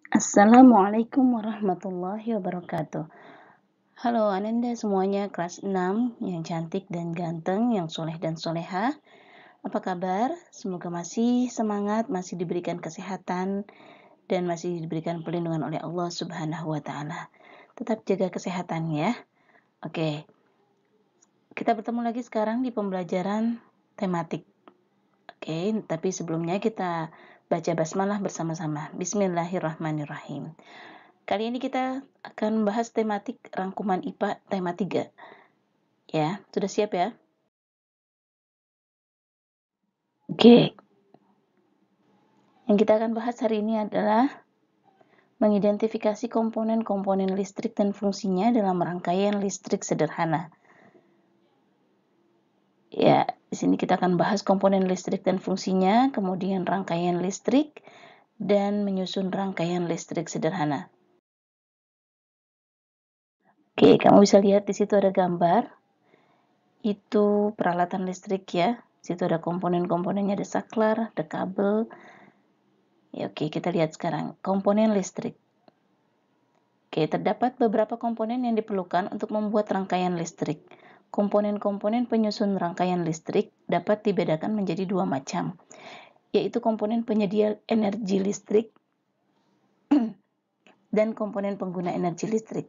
Assalamualaikum warahmatullahi wabarakatuh. Halo Ananda semuanya kelas 6 yang cantik dan ganteng, yang soleh dan soleha. Apa kabar? Semoga masih semangat, masih diberikan kesehatan, dan masih diberikan perlindungan oleh Allah Subhanahu wa Ta'ala. Tetap jaga kesehatan ya. Oke, kita bertemu lagi sekarang di pembelajaran tematik. Oke, tapi sebelumnya kita baca basmalah bersama-sama. Bismillahirrahmanirrahim. Kali ini kita akan membahas tematik rangkuman IPA tema 3. Ya, sudah siap ya? Oke. Yang kita akan bahas hari ini adalah mengidentifikasi komponen-komponen listrik dan fungsinya dalam rangkaian listrik sederhana. Ya, di sini kita akan bahas komponen listrik dan fungsinya, kemudian rangkaian listrik, dan menyusun rangkaian listrik sederhana. Oke, kamu bisa lihat di situ ada gambar. Itu peralatan listrik ya. Di situ ada komponen-komponennya, ada saklar, ada kabel. Ya, oke, kita lihat sekarang komponen listrik. Oke, terdapat beberapa komponen yang diperlukan untuk membuat rangkaian listrik. Komponen-komponen penyusun rangkaian listrik dapat dibedakan menjadi dua macam, yaitu komponen penyedia energi listrik dan komponen pengguna energi listrik.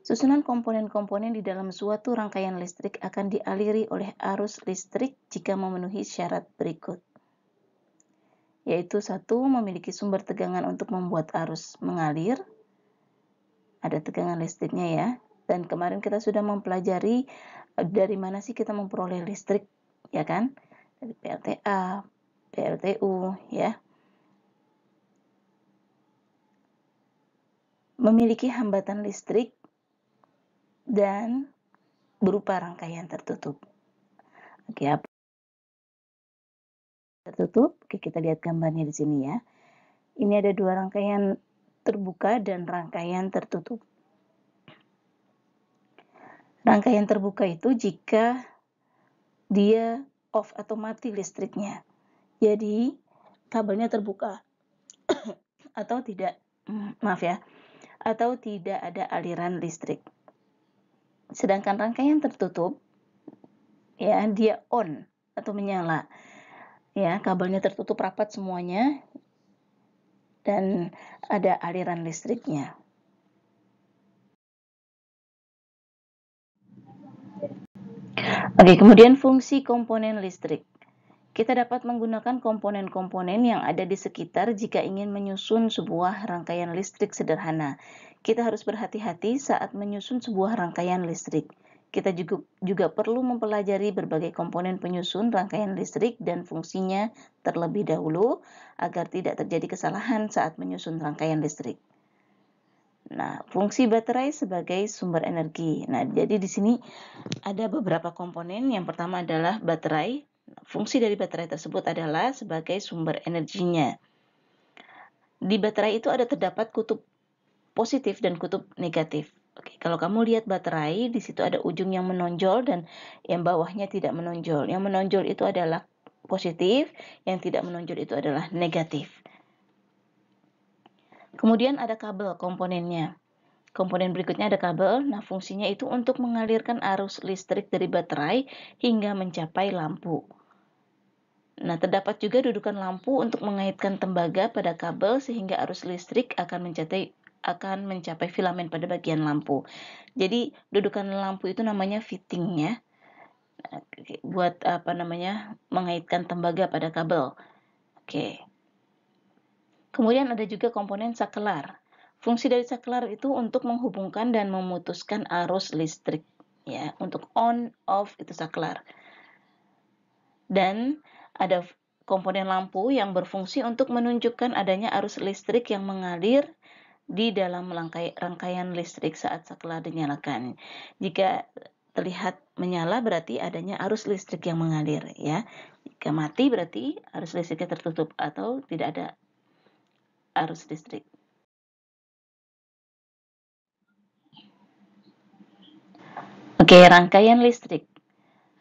Susunan komponen-komponen di dalam suatu rangkaian listrik akan dialiri oleh arus listrik jika memenuhi syarat berikut. Yaitu satu, memiliki sumber tegangan untuk membuat arus mengalir. Ada tegangan listriknya ya. Dan kemarin kita sudah mempelajari dari mana sih kita memperoleh listrik, ya kan? Dari PLTA, PLTU, ya. Memiliki hambatan listrik dan berupa rangkaian tertutup. Oke, apa tertutup? Oke, kita lihat gambarnya di sini ya. Ini ada dua rangkaian terbuka dan rangkaian tertutup. Rangkaian terbuka itu jika dia off atau mati listriknya. Jadi kabelnya terbuka atau tidak, maaf ya, atau tidak ada aliran listrik. Sedangkan rangkaian tertutup, ya, dia on atau menyala. Ya, kabelnya tertutup rapat semuanya dan ada aliran listriknya. Oke, kemudian fungsi komponen listrik. Kita dapat menggunakan komponen-komponen yang ada di sekitar jika ingin menyusun sebuah rangkaian listrik sederhana. Kita harus berhati-hati saat menyusun sebuah rangkaian listrik. Kita juga perlu mempelajari berbagai komponen penyusun rangkaian listrik dan fungsinya terlebih dahulu agar tidak terjadi kesalahan saat menyusun rangkaian listrik. Nah, fungsi baterai sebagai sumber energi. Nah, jadi di sini ada beberapa komponen. Yang pertama adalah baterai. Fungsi dari baterai tersebut adalah sebagai sumber energinya. Di baterai itu ada terdapat kutub positif dan kutub negatif. Oke, kalau kamu lihat baterai, di situ ada ujung yang menonjol dan yang bawahnya tidak menonjol. Yang menonjol itu adalah positif, yang tidak menonjol itu adalah negatif. Kemudian ada kabel komponennya. Komponen berikutnya ada kabel. Nah, fungsinya itu untuk mengalirkan arus listrik dari baterai hingga mencapai lampu. Nah, terdapat juga dudukan lampu untuk mengaitkan tembaga pada kabel sehingga arus listrik akan mencapai filamen pada bagian lampu. Jadi, dudukan lampu itu namanya fitting ya. Buat mengaitkan tembaga pada kabel. Oke. Kemudian ada juga komponen saklar. Fungsi dari saklar itu untuk menghubungkan dan memutuskan arus listrik ya, untuk on off itu saklar. Dan ada komponen lampu yang berfungsi untuk menunjukkan adanya arus listrik yang mengalir di dalam rangkaian listrik saat saklar dinyalakan. Jika terlihat menyala berarti adanya arus listrik yang mengalir ya. Jika mati berarti arus listriknya tertutup atau tidak ada arus listrik. Oke, rangkaian listrik.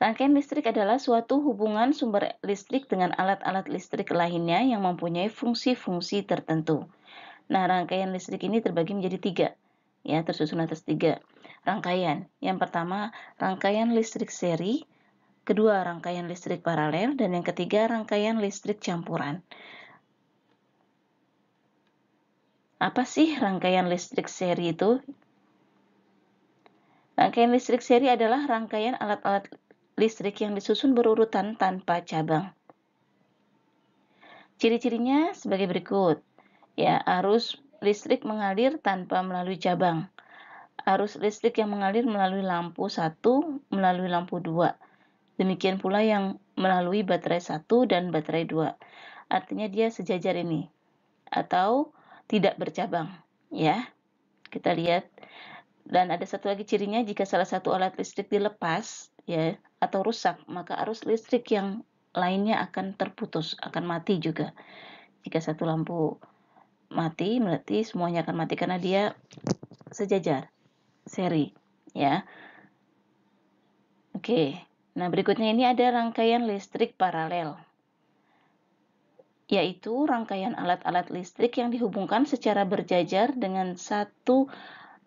Rangkaian listrik adalah suatu hubungan sumber listrik dengan alat-alat listrik lainnya yang mempunyai fungsi-fungsi tertentu. Nah, rangkaian listrik ini terbagi menjadi 3, ya, tersusun atas 3 rangkaian. Yang pertama, rangkaian listrik seri, kedua, rangkaian listrik paralel, dan yang ketiga, rangkaian listrik campuran. Apa sih rangkaian listrik seri itu? Rangkaian listrik seri adalah rangkaian alat-alat listrik yang disusun berurutan tanpa cabang. Ciri-cirinya sebagai berikut. Ya, arus listrik mengalir tanpa melalui cabang. Arus listrik yang mengalir melalui lampu 1, melalui lampu 2. Demikian pula yang melalui baterai 1 dan baterai 2. Artinya dia sejajar ini atau tidak bercabang, ya. Kita lihat. Dan ada satu lagi cirinya, jika salah satu alat listrik dilepas, ya, atau rusak, maka arus listrik yang lainnya akan terputus, akan mati juga. Jika satu lampu mati, berarti semuanya akan mati karena dia sejajar, seri, ya. Oke, nah berikutnya ini ada rangkaian listrik paralel, yaitu rangkaian alat-alat listrik yang dihubungkan secara berjajar dengan satu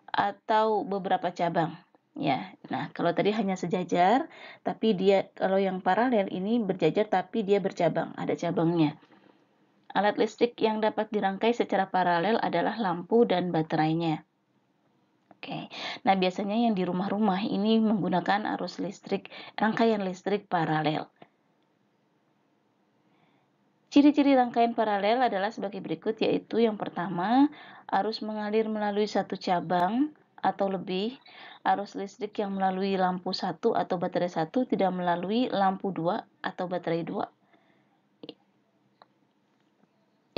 atau beberapa cabang. Ya, nah kalau tadi hanya sejajar, tapi dia kalau yang paralel ini berjajar tapi dia bercabang, ada cabangnya. Alat listrik yang dapat dirangkai secara paralel adalah lampu dan baterainya. Oke, nah biasanya yang di rumah-rumah ini menggunakan arus listrik, rangkaian listrik paralel. Ciri-ciri rangkaian paralel adalah sebagai berikut, yaitu yang pertama, arus mengalir melalui satu cabang atau lebih. Arus listrik yang melalui lampu 1 atau baterai 1 tidak melalui lampu 2 atau baterai 2.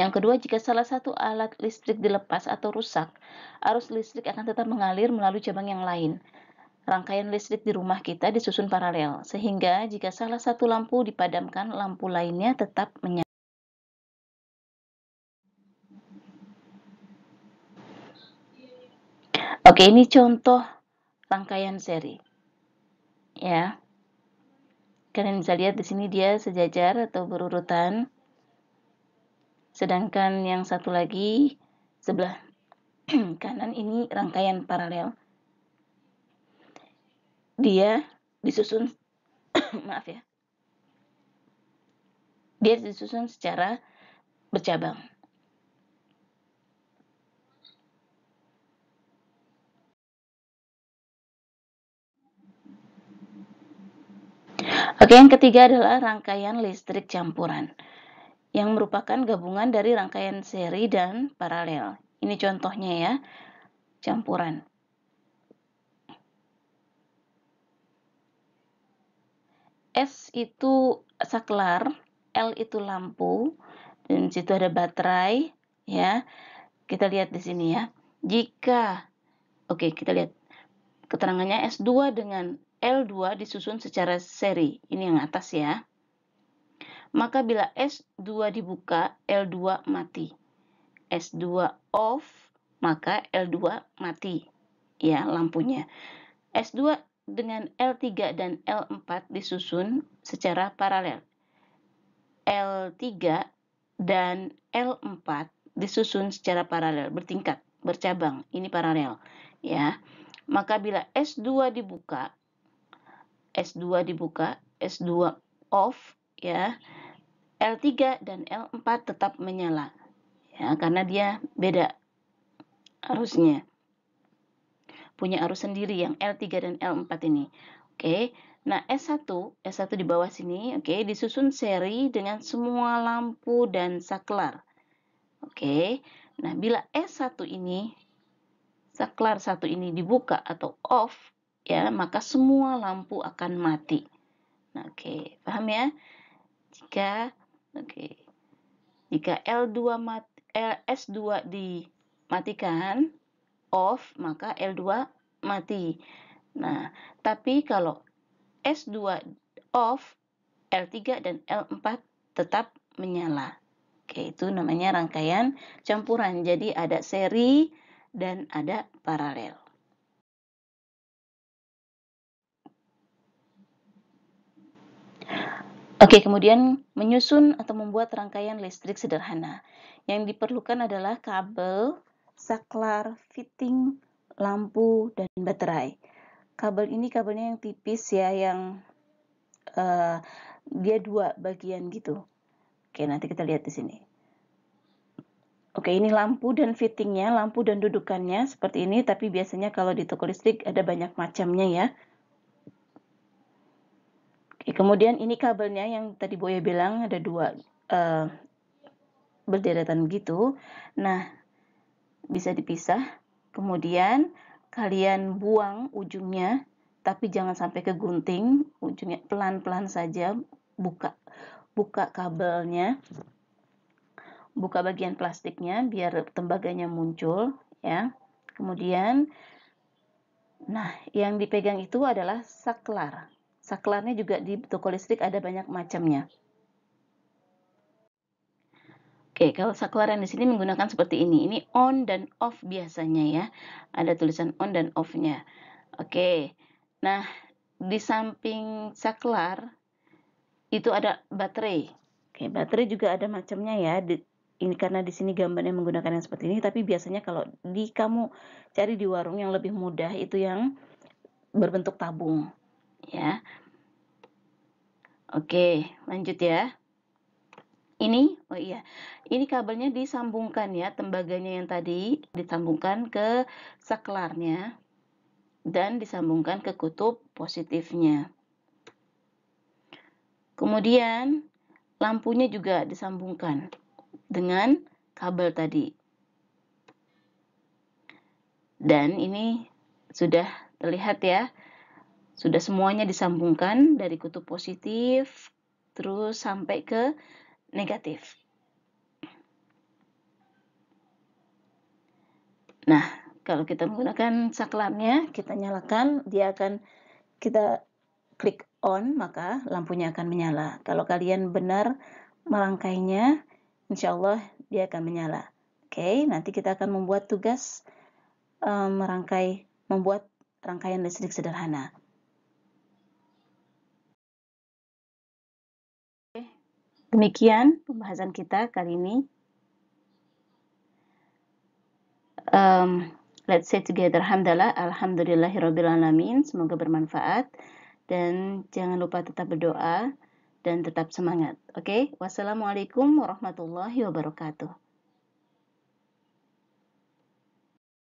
Yang kedua, jika salah satu alat listrik dilepas atau rusak, arus listrik akan tetap mengalir melalui cabang yang lain. Rangkaian listrik di rumah kita disusun paralel, sehingga jika salah satu lampu dipadamkan, lampu lainnya tetap menyala. Oke, ini contoh rangkaian seri. Ya. Kalian bisa lihat di sini dia sejajar atau berurutan. Sedangkan yang satu lagi sebelah kanan ini rangkaian paralel. Dia disusun maaf ya. Dia disusun secara bercabang. Oke, yang ketiga adalah rangkaian listrik campuran, yang merupakan gabungan dari rangkaian seri dan paralel. Ini contohnya ya, campuran. S itu saklar, L itu lampu, dan situ ada baterai, ya. Kita lihat di sini ya. Jika, oke, kita lihat keterangannya S2 dengan L2 disusun secara seri. Ini yang atas ya. Maka bila S2 dibuka, L2 mati. S2 off, maka L2 mati. Ya, lampunya. S2 dengan L3 dan L4 disusun secara paralel. L3 dan L4 disusun secara paralel, bertingkat, bercabang. Ini paralel, ya. Maka bila S2 dibuka, S2 off, ya. L3 dan L4 tetap menyala. Ya, karena dia beda arusnya. Punya arus sendiri yang L3 dan L4 ini. Oke. Nah, S1 di bawah sini, oke, disusun seri dengan semua lampu dan saklar. Oke. Nah, bila S1 ini, saklar 1 ini dibuka atau off, ya, maka semua lampu akan mati. Nah, oke, paham ya? Jika L2 S2 dimatikan, off, maka L2 mati. Nah, tapi kalau S2 off, L3 dan L4 tetap menyala. Oke, itu namanya rangkaian campuran. Jadi ada seri dan ada paralel. Oke, kemudian menyusun atau membuat rangkaian listrik sederhana. Yang diperlukan adalah kabel, saklar, fitting, lampu, dan baterai. Kabel ini kabelnya yang tipis ya, yang dia 2 bagian gitu. Oke, nanti kita lihat di sini. Oke, ini lampu dan fittingnya, lampu dan dudukannya seperti ini, tapi biasanya kalau di toko listrik ada banyak macamnya ya. Oke, kemudian ini kabelnya yang tadi Boya bilang ada 2 berderetan gitu. Nah, bisa dipisah. Kemudian kalian buang ujungnya, tapi jangan sampai ke gunting. Ujungnya pelan-pelan saja, buka kabelnya, buka bagian plastiknya biar tembaganya muncul ya. Kemudian nah, yang dipegang itu adalah saklar. Saklarnya juga di toko listrik ada banyak macamnya. Oke, kalau saklar yang di sini menggunakan seperti ini. Ini on dan off biasanya ya. Ada tulisan on dan off-nya. Oke. Nah, di samping saklar itu ada baterai. Oke, baterai juga ada macamnya ya. Ini karena di sini gambarnya menggunakan yang seperti ini, tapi biasanya kalau kamu cari di warung yang lebih mudah itu yang berbentuk tabung ya. Oke, lanjut ya. Oh iya, ini kabelnya disambungkan ya, tembaganya yang tadi disambungkan ke saklarnya dan disambungkan ke kutub positifnya. Kemudian lampunya juga disambungkan dengan kabel tadi. Dan ini sudah terlihat ya, sudah semuanya disambungkan dari kutub positif terus sampai ke negatif. Nah, kalau kita menggunakan saklarnya, kita nyalakan, kita klik on, maka lampunya akan menyala. Kalau kalian benar merangkainya, insya Allah dia akan menyala. Oke, nanti kita akan membuat tugas membuat rangkaian listrik sederhana. Demikian pembahasan kita kali ini. Let's say together, alhamdulillahirrabbilalamin. Semoga bermanfaat. Dan jangan lupa tetap berdoa dan tetap semangat. Oke, wassalamualaikum warahmatullahi wabarakatuh.